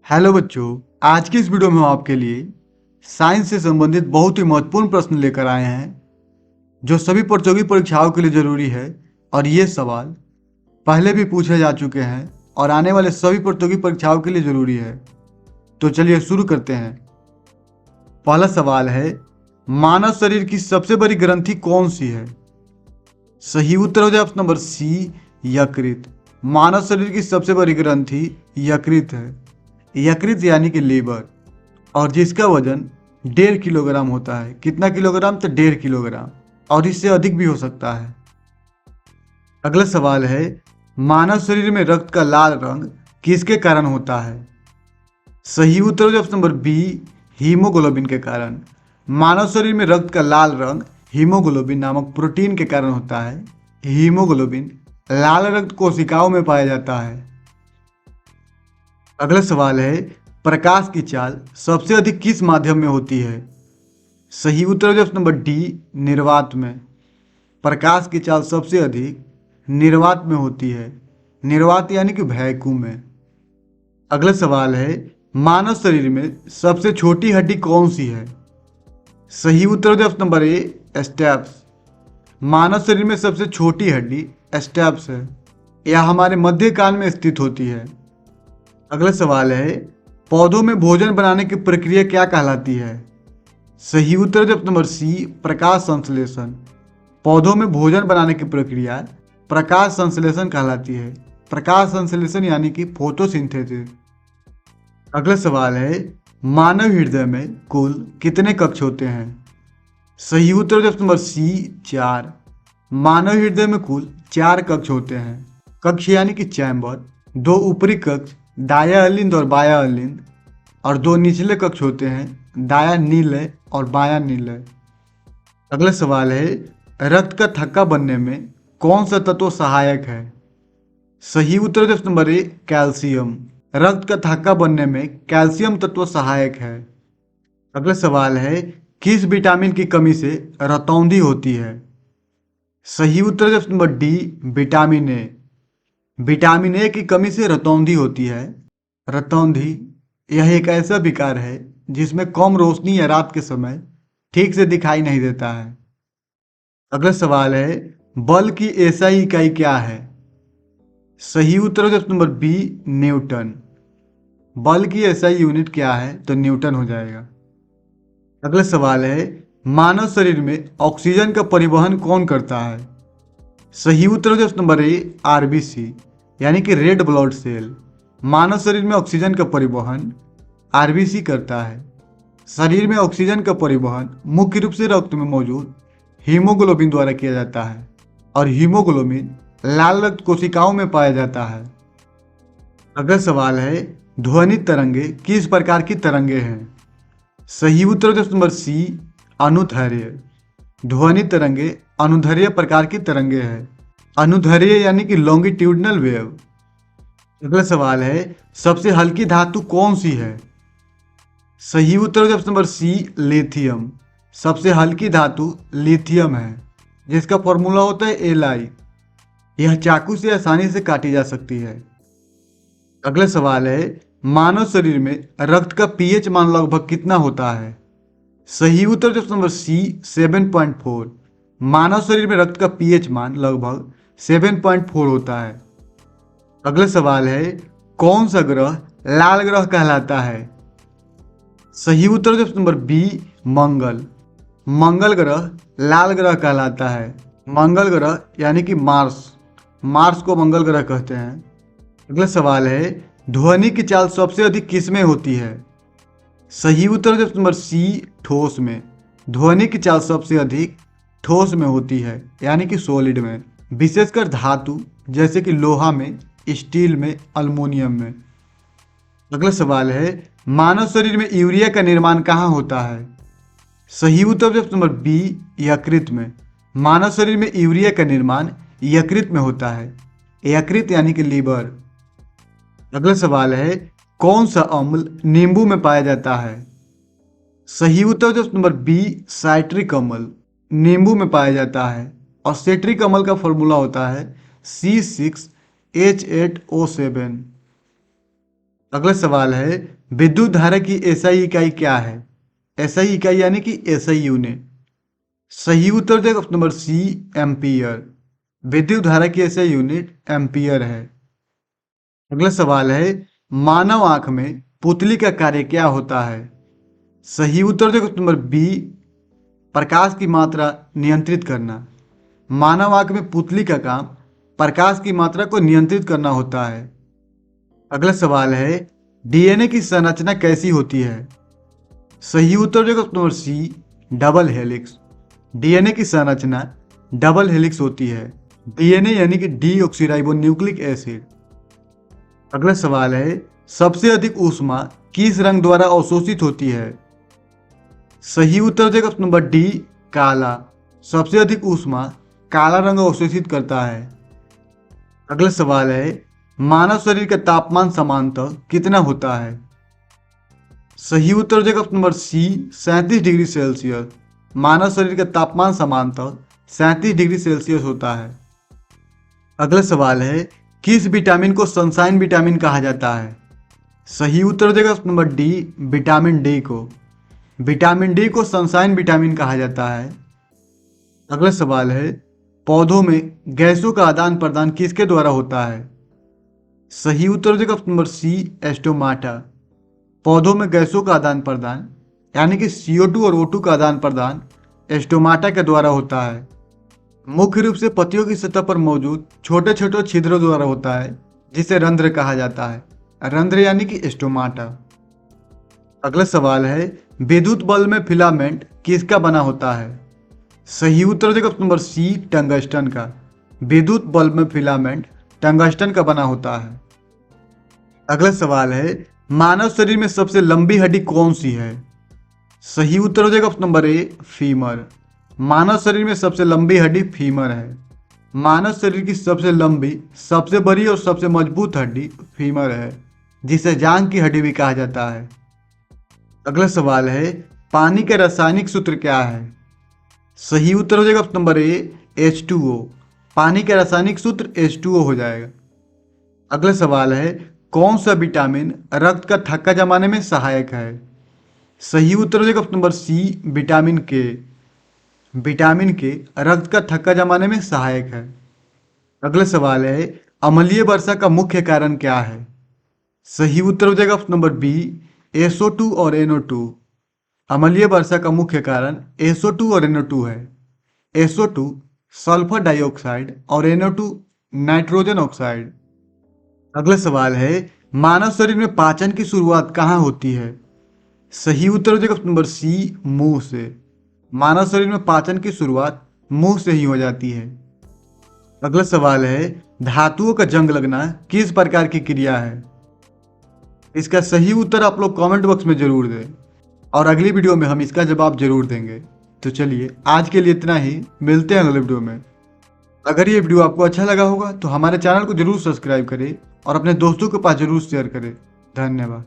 Hello बच्चों, आज की इस वीडियो में हम आपके लिए साइंस से संबंधित बहुत ही महत्वपूर्ण प्रश्न लेकर आए हैं जो सभी प्रतियोगी परीक्षाओं के लिए जरूरी है। और ये सवाल पहले भी पूछे जा चुके हैं और आने वाले सभी प्रतियोगी परीक्षाओं के लिए जरूरी है। तो चलिए शुरू करते हैं। पहला सवाल है, मानव शरीर की सबसे बड़ी ग्रंथि कौन सी है? सही उत्तर हो जाए ऑप्शन नंबर सी, यकृत। मानव शरीर की सबसे बड़ी ग्रंथि यकृत है। यकृत यानी कि लीवर, और जिसका वजन 1.5 किलोग्राम होता है। कितना किलोग्राम? तो 1.5 किलोग्राम, और इससे अधिक भी हो सकता है। अगला सवाल है, मानव शरीर में रक्त का लाल रंग किसके कारण होता है? सही उत्तर हो जाए ऑप्शन नंबर बी, हीमोग्लोबिन के कारण। मानव शरीर में रक्त का लाल रंग हीमोग्लोबिन नामक प्रोटीन के कारण होता है। हीमोग्लोबिन लाल रक्त कोशिकाओं में पाया जाता है। अगला सवाल है, प्रकाश की चाल सबसे अधिक किस माध्यम में होती है? सही उत्तर हो जाए ऑप्शन नंबर डी, निर्वात में। प्रकाश की चाल सबसे अधिक निर्वात में होती है। निर्वात यानी कि वैक्यूम में। अगला सवाल है, मानव शरीर में सबसे छोटी हड्डी कौन सी है? सही उत्तर हो जाए ऑप्शन नंबर ए, स्टेप्स। मानव शरीर में सबसे छोटी हड्डी स्टेप्स है। यह हमारे मध्य कान में स्थित होती है। अगला सवाल है, पौधों में भोजन बनाने की प्रक्रिया क्या कहलाती है? सही उत्तर हो जाए ऑप्शन नंबर सी, प्रकाश संश्लेषण। पौधों में भोजन बनाने की प्रक्रिया प्रकाश संश्लेषण कहलाती है। प्रकाश संश्लेषण यानी कि फोटोसिंथेसिस। अगला सवाल है, मानव हृदय में कुल कितने कक्ष होते हैं? सही उत्तर हो जाए ऑप्शन नंबर सी, 4। मानव हृदय में कुल 4 कक्ष होते हैं। कक्ष यानी कि चैम्बर। 2 ऊपरी कक्ष दाया अलिंद और बाया अलिंद, और 2 निचले कक्ष होते हैं दाया नीलय और बाया नीलय। अगला सवाल है, रक्त का थक्का बनने में कौन सा तत्व सहायक है? सही उत्तर है ऑप्शन नंबर ए, कैल्शियम। रक्त का थक्का बनने में कैल्शियम तत्व सहायक है। अगला सवाल है, किस विटामिन की कमी से रतौंधी होती है? सही उत्तर है option number D, vitamin A. Vitamin A की कमी से रतौंधी होती है। रतौंधी यह एक ऐसा विकार है जिसमें कम रोशनी या रात के समय ठीक से दिखाई नहीं देता है। अगला सवाल है, बल की एसआई इकाई क्या है? सही उत्तर है ऑप्शन नंबर बी, न्यूटन। बल की एसआई यूनिट क्या है? तो न्यूटन हो जाएगा। अगला सवाल है, मानव शरीर में ऑक्सीजन का परिवहन कौन करता है? सही उत्तर हो जाए ऑप्शन नंबर ए, आरबीसी यानी कि रेड ब्लड सेल। मानव शरीर में ऑक्सीजन का परिवहन आरबीसी करता है। शरीर में ऑक्सीजन का परिवहन मुख्य रूप से रक्त में मौजूद हीमोग्लोबिन द्वारा किया जाता है, और हीमोग्लोबिन लाल रक्त कोशिकाओं में पाया जाता है। अगला सवाल है, ध्वनि तरंगे किस प्रकार की तरंगे हैं? सही उत्तर हो जाए ऑप्शन नंबर सी, अनुदैर्ध्य। ध्वनि तरंगे अनुदैर्ध्य प्रकार की तरंगे हैं। अनुदैर्ध्य यानी कि लॉन्गिट्यूडनल वेव। अगला सवाल है, सबसे हल्की धातु कौन सी है? सही उत्तर है ऑप्शन नंबर सी, लिथियम। सबसे हल्की धातु लिथियम है, जिसका फॉर्मूला होता है Li। यह चाकू से आसानी से काटी जा सकती है। अगला सवाल है, मानव शरीर में रक्त का पीएच मान लगभग कितना होता है? सही उत्तर है ऑप्शन नंबर सी, 7.4। मानव शरीर में रक्त का पीएच मान लगभग 7.4 होता है। अगला सवाल है, कौन सा ग्रह लाल ग्रह कहलाता है? सही उत्तर है ऑप्शन नंबर बी, मंगल। मंगल ग्रह लाल ग्रह कहलाता है। मंगल ग्रह यानी कि मार्स। मार्स को मंगल ग्रह कहते हैं। अगला सवाल है, ध्वनि की चाल सबसे अधिक किस में होती है? सही उत्तर है ऑप्शन नंबर सी, ठोस में। ध्वनि की चाल सबसे अधिक ठोस में होती है, यानी कि सॉलिड में, विशेषकर धातु जैसे कि लोहा में, स्टील में, अल्युमिनियम में। अगला सवाल है, मानव शरीर में यूरिया का निर्माण कहाँ होता है? सही उत्तर ऑप्शन नंबर बी, यकृत में। मानव शरीर में यूरिया का निर्माण यकृत में होता है। यकृत यानी कि लीवर। अगला सवाल है, कौन सा अम्ल नींबू में पाया जाता है? सही उत्तर ऑप्शन नंबर बी, साइट्रिक अम्ल नींबू में पाया जाता है, और सेट्रिक अम्ल का फॉर्मूला होता है C6H8O7। अगला सवाल है, विद्युत धारा की एसआई इकाई क्या है? एसआई इकाई यानी कि एसआई यूनिट। सही उत्तर देगा ऑप्शन नंबर सी, एम्पियर। विद्युत धारा की एसआई यूनिट एम्पियर है। अगला सवाल है, मानव आंख में पुतली का कार्य क्या होता है? सही उत्तर देगा ऑप्शन नंबर बी, प्रकाश की मात्रा नियंत्रित करना। मानव आंख में पुतली का काम प्रकाश की मात्रा को नियंत्रित करना होता है। अगला सवाल है, डीएनए की संरचना कैसी होती है? सही उत्तर देगा option number C, double helix. DNA की संरचना डबल हेलिक्स होती है। डीएनए यानी कि डीऑक्सीराइबोन्यूक्लिक एसिड। अगला सवाल है, सबसे अधिक ऊष्मा किस रंग द्वारा अवशोषित होती है? सही उत्तर देगा ऑप्शन नंबर डी, काला। सबसे अधिक ऊष्मा काला रंग अवशोषित करता है। अगला सवाल है, मानव शरीर का तापमान सामान्यतः कितना होता है? सही उत्तर देगा option number C, 37 degree Celsius. मानव शरीर का तापमान सामान्यतः 37 डिग्री सेल्सियस होता है। अगला सवाल है, किस विटामिन को सनशाइन विटामिन कहा जाता है? सही उत्तर देगा option number D, vitamin D को। विटामिन डी को सनशाइन विटामिन कहा जाता है। अगला सवाल है, पौधों में गैसों का आदान प्रदान किसके द्वारा होता है? सही उत्तर देगा ऑप्शन नंबर सी, एस्टोमाटा। पौधों में गैसों का आदान प्रदान यानी कि CO2 और O2 का आदान प्रदान एस्टोमाटा के द्वारा होता है। मुख्य रूप से पत्तियों की सतह पर मौजूद छोटे छोटे छिद्रों द्वारा होता है, जिसे रंध्र कहा जाता है। रंध्र यानी कि एस्टोमाटा। अगला सवाल है, विद्युत बल्ब में फिलामेंट किसका बना होता है? सही उत्तर देगा ऑप्शन नंबर सी, टंगस्टन का। विद्युत बल्ब में फिलामेंट टंगस्टन का बना होता है। अगला सवाल है, मानव शरीर में सबसे लंबी हड्डी कौन सी है? सही उत्तर हो जाएगा ऑप्शन नंबर ए, फीमर। मानव शरीर में सबसे लंबी हड्डी फीमर है। मानव शरीर की सबसे लंबी, सबसे बड़ी और सबसे मजबूत हड्डी फीमर है, जिसे जांघ की हड्डी भी कहा जाता है। अगला सवाल है, पानी का रासायनिक सूत्र क्या है? सही उत्तर हो जाएगा ऑप्शन नंबर ए, H2O। पानी का रासायनिक सूत्र H2O हो जाएगा। अगला सवाल है, कौन सा विटामिन रक्त का थक्का जमाने में सहायक है? सही उत्तर हो जाएगा ऑप्शन नंबर सी, विटामिन के। विटामिन के रक्त का थक्का जमाने में सहायक है। अगला सवाल है, अम्लीय वर्षा का मुख्य कारण क्या है? सही उत्तर हो जाएगा ऑप्शन नंबर बी, SO2 और NO2। अम्लीय वर्षा का मुख्य कारण SO2 और NO2 है। SO2 सल्फर डाइऑक्साइड और NO2 नाइट्रोजन ऑक्साइड। अगला सवाल है, मानव शरीर में पाचन की शुरुआत कहाँ होती है? सही उत्तर हो जाएगा ऑप्शन नंबर सी, मुंह से। मानव शरीर में पाचन की शुरुआत मुंह से ही हो जाती है। अगला सवाल है, धातुओं का जंग लगना किस प्रकार की क्रिया है? इसका सही उत्तर आप लोग कमेंट बॉक्स में जरूर दें और अगली वीडियो में हम इसका जवाब जरूर देंगे। तो चलिए आज के लिए इतना ही, मिलते हैं अगले वीडियो में। अगर ये वीडियो आपको अच्छा लगा होगा तो हमारे चैनल को जरूर सब्सक्राइब करें और अपने दोस्तों के पास जरूर शेयर करें। धन्यवाद।